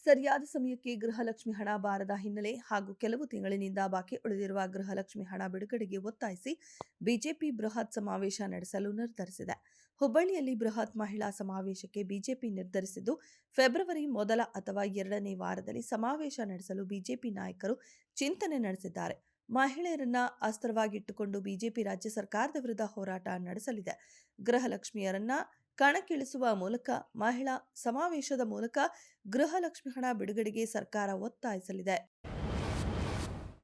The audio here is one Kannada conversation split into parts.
ಸರಿಯಾದ ಸಮಯಕ್ಕೆ ಗೃಹಲಕ್ಷ್ಮಿ ಹಣ ಬಾರದ ಹಿನ್ನೆಲೆ ಹಾಗೂ ಕೆಲವು ತಿಂಗಳಿನಿಂದ ಬಾಕಿ ಉಳಿದಿರುವ ಗೃಹಲಕ್ಷ್ಮಿ ಹಣ ಬಿಡುಗಡೆಗೆ ಒತ್ತಾಯಿಸಿ ಬಿಜೆಪಿ ಬೃಹತ್ ಸಮಾವೇಶ ನಡೆಸಲು ನಿರ್ಧರಿಸಿದೆ. ಹುಬ್ಬಳ್ಳಿಯಲ್ಲಿ ಬೃಹತ್ ಮಹಿಳಾ ಸಮಾವೇಶಕ್ಕೆ ಬಿಜೆಪಿ ನಿರ್ಧರಿಸಿದ್ದು, ಫೆಬ್ರವರಿ ಮೊದಲ ಅಥವಾ ಎರಡನೇ ವಾರದಲ್ಲಿ ಸಮಾವೇಶ ನಡೆಸಲು ಬಿಜೆಪಿ ನಾಯಕರು ಚಿಂತನೆ ನಡೆಸಿದ್ದಾರೆ. ಮಹಿಳೆಯರನ್ನ ಅಸ್ತ್ರವಾಗಿಟ್ಟುಕೊಂಡು ಬಿಜೆಪಿ ರಾಜ್ಯ ಸರ್ಕಾರದ ವಿರುದ್ಧ ಹೋರಾಟ ನಡೆಸಲಿದೆ. ಗೃಹಲಕ್ಷ್ಮಿಯರನ್ನ ಕಣಕ್ಕಿಳಿಸುವ ಮೂಲಕ ಮಹಿಳಾ ಸಮಾವೇಶದ ಮೂಲಕ ಗೃಹಲಕ್ಷ್ಮಿ ಹಣ ಬಿಡುಗಡೆಗೆ ಸರ್ಕಾರ ಒತ್ತಾಯಿಸಲಿದೆ.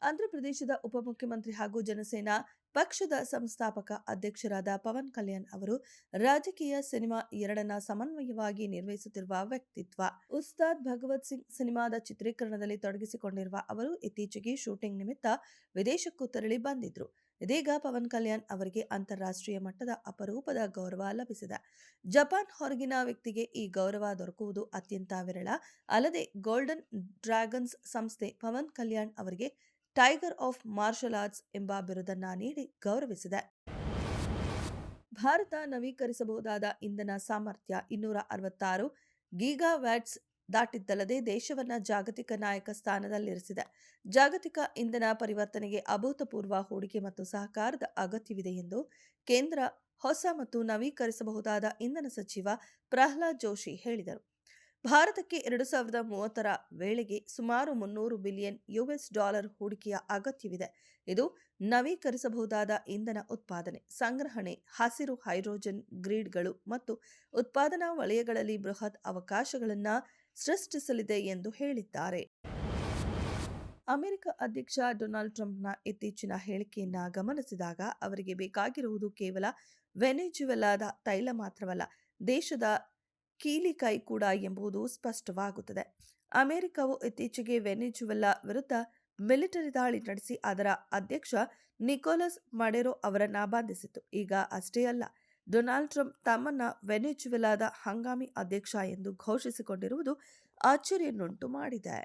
ಆಂಧ್ರಪ್ರದೇಶದ ಉಪಮುಖ್ಯಮಂತ್ರಿ ಹಾಗೂ ಜನಸೇನಾ ಪಕ್ಷದ ಸಂಸ್ಥಾಪಕ ಅಧ್ಯಕ್ಷರಾದ ಪವನ್ ಕಲ್ಯಾಣ್ ಅವರು ರಾಜಕೀಯ ಸಿನಿಮಾ ಎರಡನ್ನ ಸಮನ್ವಯವಾಗಿ ನಿರ್ವಹಿಸುತ್ತಿರುವ ವ್ಯಕ್ತಿತ್ವ. ಉಸ್ತಾದ್ ಭಗವತ್ ಸಿಂಗ್ ಸಿನಿಮಾದ ಚಿತ್ರೀಕರಣದಲ್ಲಿ ತೊಡಗಿಸಿಕೊಂಡಿರುವ ಅವರು ಇತ್ತೀಚೆಗೆ ಶೂಟಿಂಗ್ ನಿಮಿತ್ತ ವಿದೇಶಕ್ಕೂ ತೆರಳಿ ಬಂದಿದ್ರು. ಇದೀಗ ಪವನ್ ಕಲ್ಯಾಣ್ ಅವರಿಗೆ ಅಂತಾರಾಷ್ಟ್ರೀಯ ಮಟ್ಟದ ಅಪರೂಪದ ಗೌರವ ಲಭಿಸಿದೆ. ಜಪಾನ್ ಹೊರಗಿನ ವ್ಯಕ್ತಿಗೆ ಈ ಗೌರವ ದೊರಕುವುದು ಅತ್ಯಂತ ವಿರಳ. ಅಲ್ಲದೆ ಗೋಲ್ಡನ್ ಡ್ರ್ಯಾಗನ್ಸ್ ಸಂಸ್ಥೆ ಪವನ್ ಕಲ್ಯಾಣ್ ಅವರಿಗೆ ಟೈಗರ್ ಆಫ್ ಮಾರ್ಷಲ್ ಆರ್ಟ್ಸ್ ಎಂಬ ಬಿರುದನ್ನ ನೀಡಿ ಗೌರವಿಸಿದೆ. ಭಾರತ ನವೀಕರಿಸಬಹುದಾದ ಇಂಧನ ಸಾಮರ್ಥ್ಯ 266 ಗೀಗಾವ್ಯಾಟ್ಸ್ ದಾಟಿದ್ದಲ್ಲದೆ ದೇಶವನ್ನ ಜಾಗತಿಕ ನಾಯಕ ಸ್ಥಾನದಲ್ಲಿರಿಸಿದೆ. ಜಾಗತಿಕ ಇಂಧನ ಪರಿವರ್ತನೆಗೆ ಅಭೂತಪೂರ್ವ ಹೂಡಿಕೆ ಮತ್ತು ಸಹಕಾರದ ಅಗತ್ಯವಿದೆ ಎಂದು ಕೇಂದ್ರ ಹೊಸ ಮತ್ತು ನವೀಕರಿಸಬಹುದಾದ ಇಂಧನ ಸಚಿವ ಪ್ರಹ್ಲಾದ್ ಜೋಶಿ ಹೇಳಿದರು. ಭಾರತಕ್ಕೆ 2030ರ ವೇಳೆಗೆ ಸುಮಾರು $300 ಬಿಲಿಯನ್ ಹೂಡಿಕೆಯ ಅಗತ್ಯವಿದೆ. ಇದು ನವೀಕರಿಸಬಹುದಾದ ಇಂಧನ ಉತ್ಪಾದನೆ, ಸಂಗ್ರಹಣೆ, ಹಸಿರು ಹೈಡ್ರೋಜನ್ ಗ್ರಿಡ್ಗಳು ಮತ್ತು ಉತ್ಪಾದನಾ ವಲಯಗಳಲ್ಲಿ ಬೃಹತ್ ಅವಕಾಶಗಳನ್ನು ಸೃಷ್ಟಿಸಲಿದೆ ಎಂದು ಹೇಳಿದ್ದಾರೆ. ಅಮೆರಿಕ ಅಧ್ಯಕ್ಷ ಡೊನಾಲ್ಡ್ ಟ್ರಂಪ್ನ ಇತ್ತೀಚಿನ ಹೇಳಿಕೆಯನ್ನ ಗಮನಿಸಿದಾಗ ಅವರಿಗೆ ಬೇಕಾಗಿರುವುದು ಕೇವಲ ವೆನೆಜುವೆಲಾದ ತೈಲ ಮಾತ್ರವಲ್ಲ, ದೇಶದ ಕೀಲಿಕೈ ಕೂಡ ಎಂಬುದು ಸ್ಪಷ್ಟವಾಗುತ್ತದೆ. ಅಮೆರಿಕವು ಇತ್ತೀಚೆಗೆ ವೆನೆಜುವೆಲಾ ವಿರುದ್ಧ ಮಿಲಿಟರಿ ದಾಳಿ ನಡೆಸಿ ಅದರ ಅಧ್ಯಕ್ಷ ನಿಕೋಲಸ್ ಮಡುರೋ ಅವರನ್ನ ಬಂಧಿಸಿತು. ಈಗ ಅಷ್ಟೇ ಅಲ್ಲ, ಡೊನಾಲ್ಡ್ ಟ್ರಂಪ್ ತಮ್ಮನ್ನ ವೆನೆಜುವೆಲಾದ ಹಂಗಾಮಿ ಅಧ್ಯಕ್ಷ ಎಂದು ಘೋಷಿಸಿಕೊಂಡಿರುವುದು ಅಚ್ಚರಿಯನ್ನುಂಟು ಮಾಡಿದೆ.